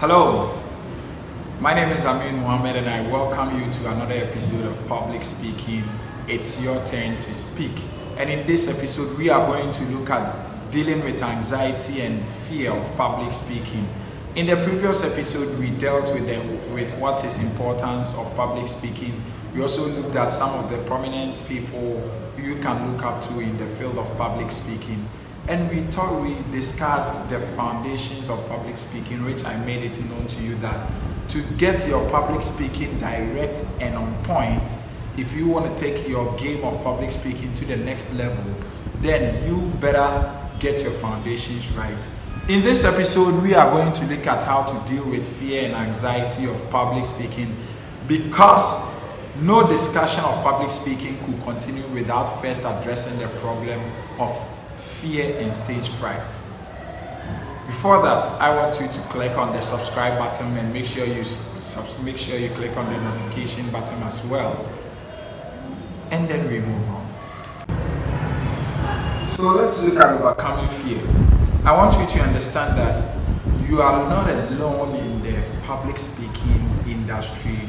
Hello, my name is Amin Mohammed and I welcome you to another episode of Public Speaking. It's your turn to speak. And in this episode, we are going to look at dealing with anxiety and fear of public speaking. In the previous episode, we dealt with what is importance of public speaking. We also looked at some of the prominent people you can look up to in the field of public speaking. And we discussed the foundations of public speaking, which I made it known to you that to get your public speaking direct and on point, if you want to take your game of public speaking to the next level, then you better get your foundations right. In this episode, we are going to look at how to deal with fear and anxiety of public speaking, because no discussion of public speaking could continue without first addressing the problem of fear and stage fright. Before that, I want you to click on the subscribe button and make sure you click on the notification button as well. And then we move on. So let's look at overcoming fear. I want you to understand that you are not alone in the public speaking industry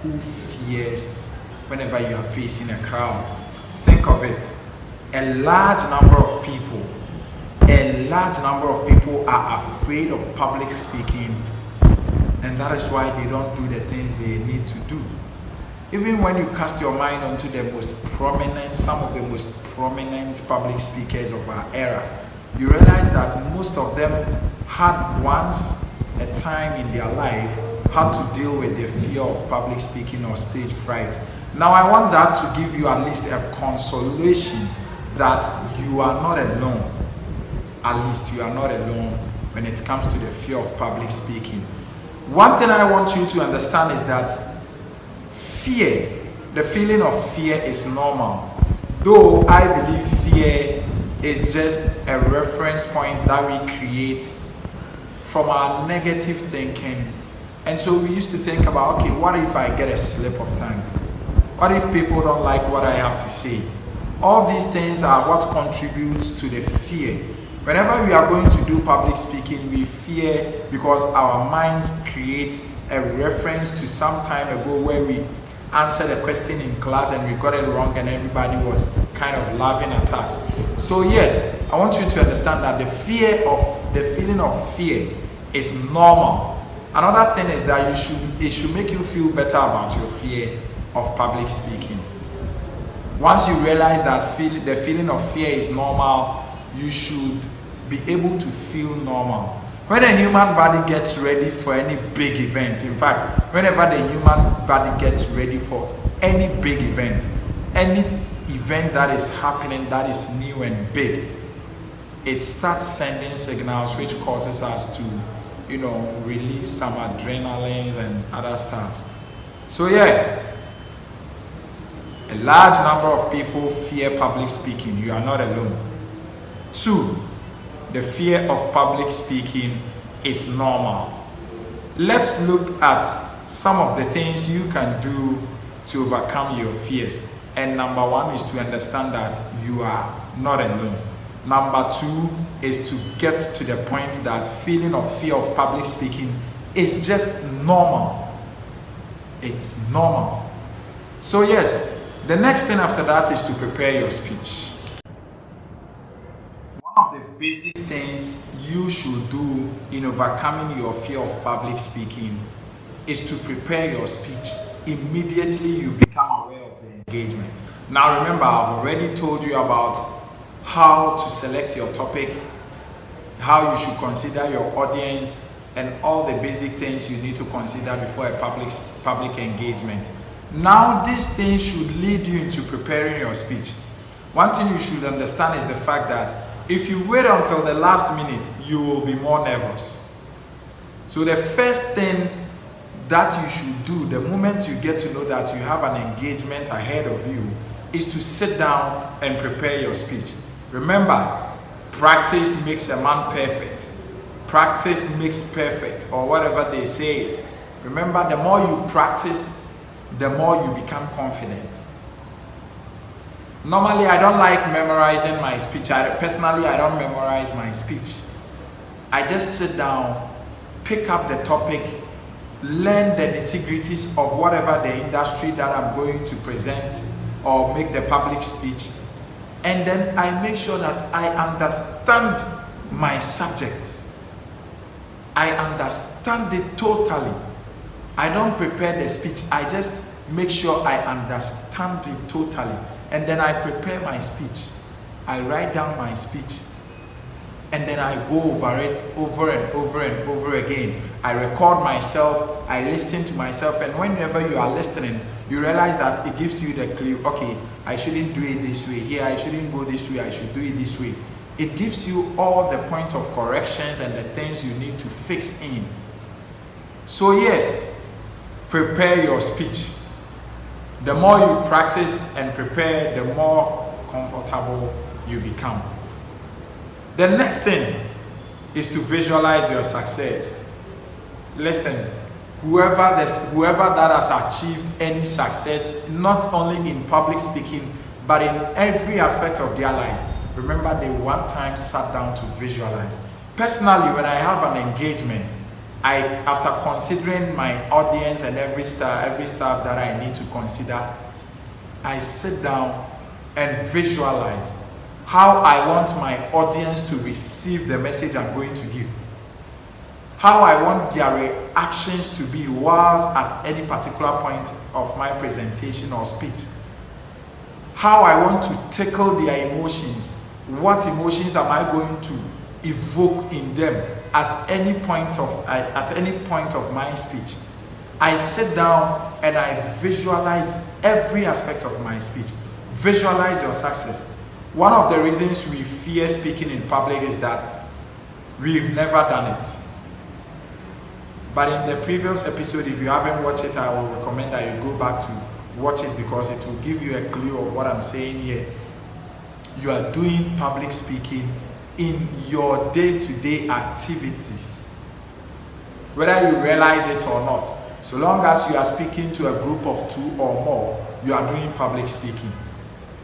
who fears whenever you are facing a crowd. Think of it. A large number of people are afraid of public speaking, and that is why they don't do the things they need to do. Even when you cast your mind onto some of the most prominent public speakers of our era, you realize that most of them had once a time in their life had to deal with the fear of public speaking or stage fright. Now I want that to give you at least a consolation that you are not alone. At least you are not alone when it comes to the fear of public speaking. One thing I want you to understand is that the feeling of fear is normal. Though I believe fear is just a reference point that we create from our negative thinking. And so we used to think about, okay, what if I get a slip of tongue? What if people don't like what I have to say? All these things are what contributes to the fear. Whenever we are going to do public speaking, we fear because our minds create a reference to some time ago where we answered a question in class and we got it wrong and everybody was kind of laughing at us. So yes, I want you to understand that the feeling of fear is normal. Another thing is that it should make you feel better about your fear of public speaking. Once you realize that the feeling of fear is normal, you should be able to feel normal. When a human body gets ready for any big event, in fact, whenever the human body gets ready for any big event, any event that is happening that is new and big, it starts sending signals which causes us to, release some adrenalines and other stuff. So yeah, a large number of people fear public speaking. You are not alone. 2, the fear of public speaking is normal. Let's look at some of the things you can do to overcome your fears. And number 1 is to understand that you are not alone. Number 2 is to get to the point that feeling of fear of public speaking is just normal. It's normal. So yes, the next thing after that is to prepare your speech. One of the basic things you should do in overcoming your fear of public speaking is to prepare your speech immediately you become aware of the engagement. Now remember, I've already told you about how to select your topic, how you should consider your audience, and all the basic things you need to consider before a public engagement. Now these things should lead you into preparing your speech. One thing you should understand is the fact that if you wait until the last minute, you will be more nervous. So the first thing that you should do the moment you get to know that you have an engagement ahead of you is to sit down and prepare your speech. Remember, practice makes a man perfect. Practice makes perfect, or whatever they say it. Remember, the more you practice, the more you become confident. Normally, I don't like memorizing my speech. Personally, I don't memorize my speech. I just sit down, pick up the topic, learn the nitty-gritties of whatever the industry that I'm going to present or make the public speech, and then I make sure that I understand my subject. I understand it totally. I don't prepare the speech, I just make sure I understand it totally, and then I prepare my speech. I write down my speech, and then I go over it over and over and over again. I record myself, I listen to myself, and whenever you are listening, you realize that it gives you the clue, okay, I shouldn't do it this way, here I shouldn't go this way, I should do it this way. It gives you all the points of corrections and the things you need to fix in. So yes, prepare your speech. The more you practice and prepare, the more comfortable you become. The next thing is to visualize your success. Listen, whoever that has achieved any success, not only in public speaking, but in every aspect of their life, remember they one time sat down to visualize. Personally, when I have an engagement, after considering my audience and every stuff that I need to consider, I sit down and visualize how I want my audience to receive the message I'm going to give. How I want their reactions to be whilst at any particular point of my presentation or speech. How I want to tackle their emotions. What emotions am I going to evoke in them at any point of my speech? I sit down and I visualize every aspect of my speech. Visualize your success. One of the reasons we fear speaking in public is that we've never done it. But in the previous episode, if you haven't watched it, I will recommend that you go back to watch it, because it will give you a clue of what I'm saying here. You are doing public speaking in your day-to-day activities, whether you realize it or not. So long as you are speaking to a group of 2 or more, you are doing public speaking.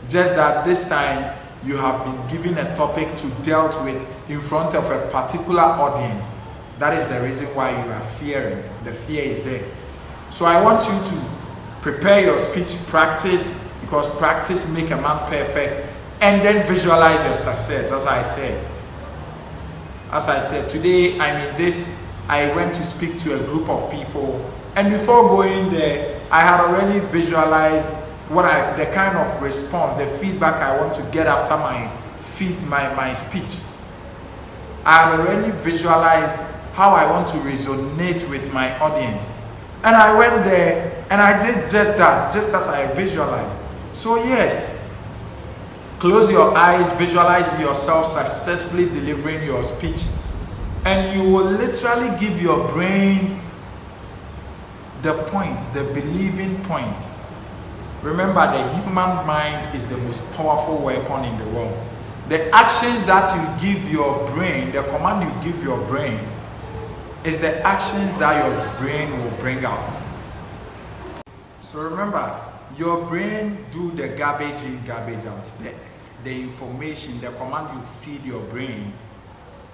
Just that this time you have been given a topic to deal with in front of a particular audience. That is the reason why you are fearing. The fear is there. So I want you to prepare your speech, practice, because practice makes a man perfect, and then visualize your success. As I said, today I went to speak to a group of people, and before going there, I had already visualized the kind of response, the feedback I want to get after my speech. I had already visualized how I want to resonate with my audience. And I went there and I did just that, just as I visualized. So yes, close your eyes, visualize yourself successfully delivering your speech, and you will literally give your brain the point, the believing point. Remember, the human mind is the most powerful weapon in the world. The actions that you give your brain, the command you give your brain, is the actions that your brain will bring out. So remember, your brain do the garbage in, garbage out. The information, the command you feed your brain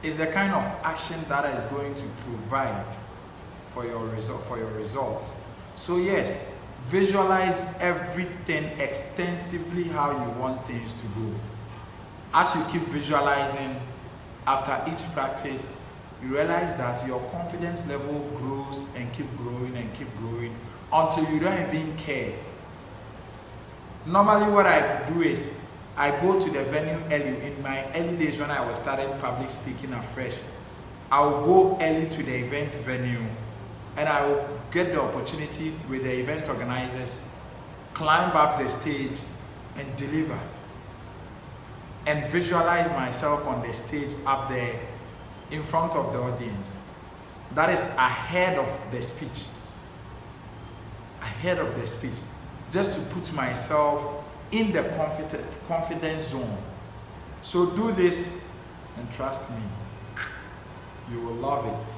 is the kind of action that is going to provide for your results. So yes, visualize everything extensively how you want things to go. As you keep visualizing, after each practice, you realize that your confidence level grows and keep growing until you don't even care. Normally what I do is I go to the venue early. In my early days when I was starting public speaking afresh, I will go early to the event venue and I will get the opportunity with the event organizers, climb up the stage and deliver, and visualize myself on the stage up there in front of the audience. That is ahead of the speech. Ahead of the speech. Just to put myself in the confidence zone. So do this and trust me, you will love it.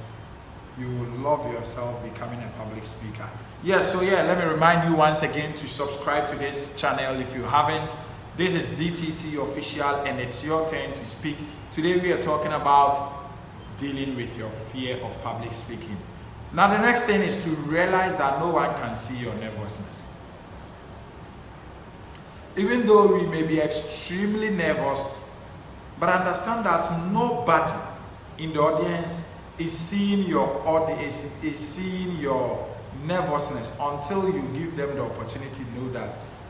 You will love yourself becoming a public speaker. Let me remind you once again to subscribe to this channel if you haven't. This is DTC Official and it's your turn to speak. Today we are talking about dealing with your fear of public speaking. Now the next thing is to realize that no one can see your nervousness. Even though we may be extremely nervous, but understand that nobody in the audience is seeing your nervousness until you give them the opportunity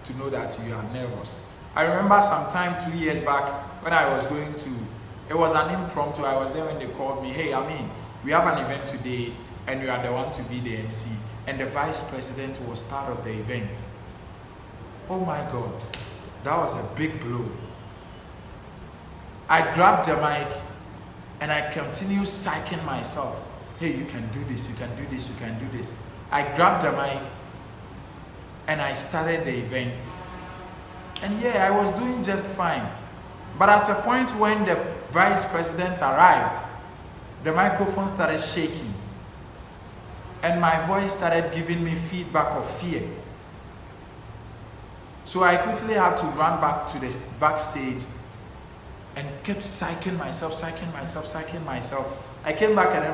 to know that you are nervous. I remember sometime 2 years back when I was it was an impromptu. I was there when they called me, hey, Amin, we have an event today and you are the one to be the MC. And the vice president was part of the event. Oh my God, that was a big blow. I grabbed the mic and I continued psyching myself. Hey, you can do this, you can do this, you can do this. I grabbed the mic and I started the event. And yeah, I was doing just fine. But at a point when the vice president arrived, the microphone started shaking. And my voice started giving me feedback of fear. So I quickly had to run back to the backstage and kept psyching myself. I came back and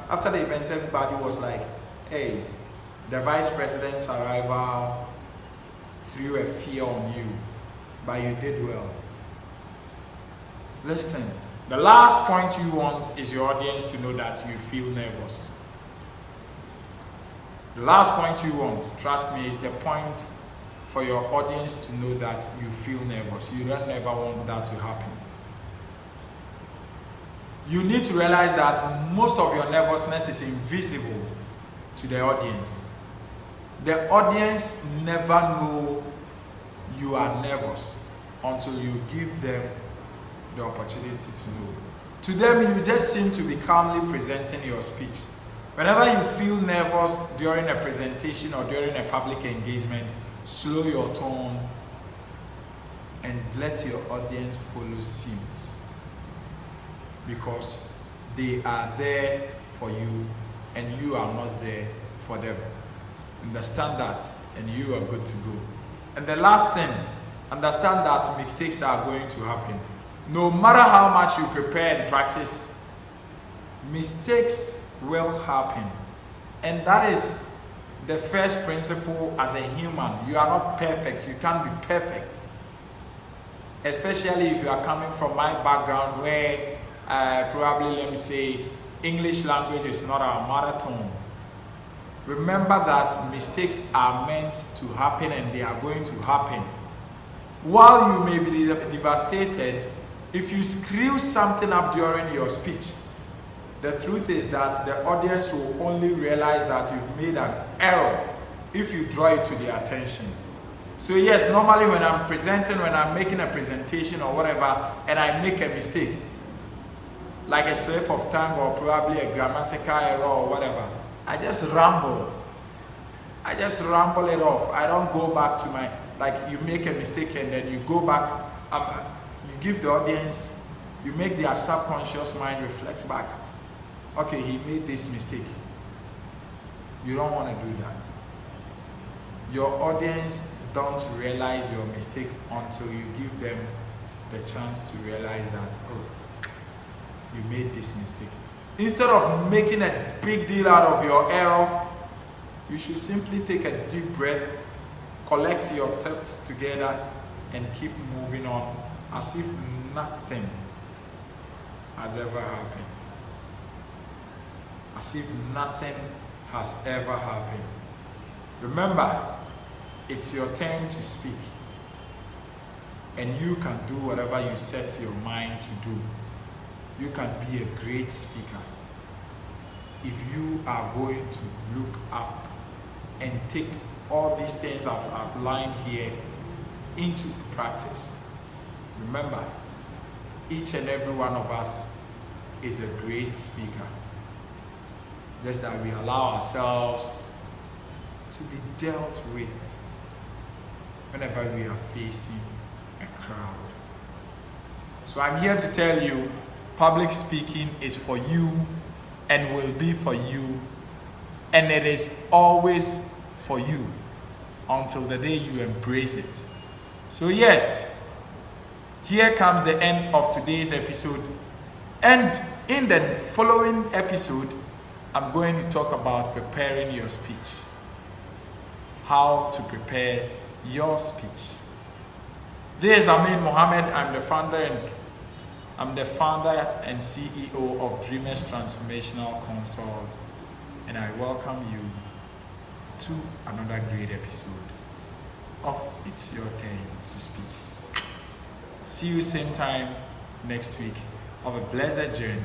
after the event, everybody was like, hey, the vice president's arrival threw a fear on you, but you did well. Listen, the last point you want is your audience to know that you feel nervous. The last point you want, trust me, is the point for your audience to know that you feel nervous. You don't ever want that to happen. You need to realize that most of your nervousness is invisible to the audience. The audience never know you are nervous until you give them the opportunity to know. To them, you just seem to be calmly presenting your speech. Whenever you feel nervous during a presentation or during a public engagement, slow your tone and let your audience follow suit, because they are there for you and you are not there for them. Understand that and you are good to go. And the last thing, understand that mistakes are going to happen. No matter how much you prepare and practice, mistakes will happen. And that is the first principle as a human. You are not perfect. You can't be perfect. Especially if you are coming from my background where probably, let me say, English language is not our mother tongue. Remember that mistakes are meant to happen and they are going to happen. While you may be devastated, if you screw something up during your speech, the truth is that the audience will only realize that you've made an error if you draw it to their attention. So yes, normally when I'm presenting, when I'm making a presentation or whatever, and I make a mistake, like a slip of tongue or probably a grammatical error or whatever, I just ramble. I just ramble it off. I don't go back to my, like you make a mistake and then you go back, you give the audience, you make their subconscious mind reflect back. Okay, he made this mistake. You don't want to do that. Your audience don't realize your mistake until you give them the chance to realize that, oh, you made this mistake. Instead of making a big deal out of your error, you should simply take a deep breath, collect your thoughts together, and keep moving on as if nothing has ever happened. As if nothing has ever happened. Remember, it's your turn to speak. And you can do whatever you set your mind to do. You can be a great speaker if you are going to look up and take all these things I've outlined here into practice. Remember, each and every one of us is a great speaker. Just that we allow ourselves to be dealt with whenever we are facing a crowd. So I'm here to tell you, public speaking is for you and will be for you, and it is always for you until the day you embrace it. So yes, here comes the end of today's episode, and In the following episode, I'm going to talk about preparing your speech. How to prepare your speech. This is Amin Mohammed. I'm the founder and CEO of Dreamers Transformational Consult, and I welcome you to another great episode of It's Your Turn to Speak. See you same time next week. Have a blessed journey.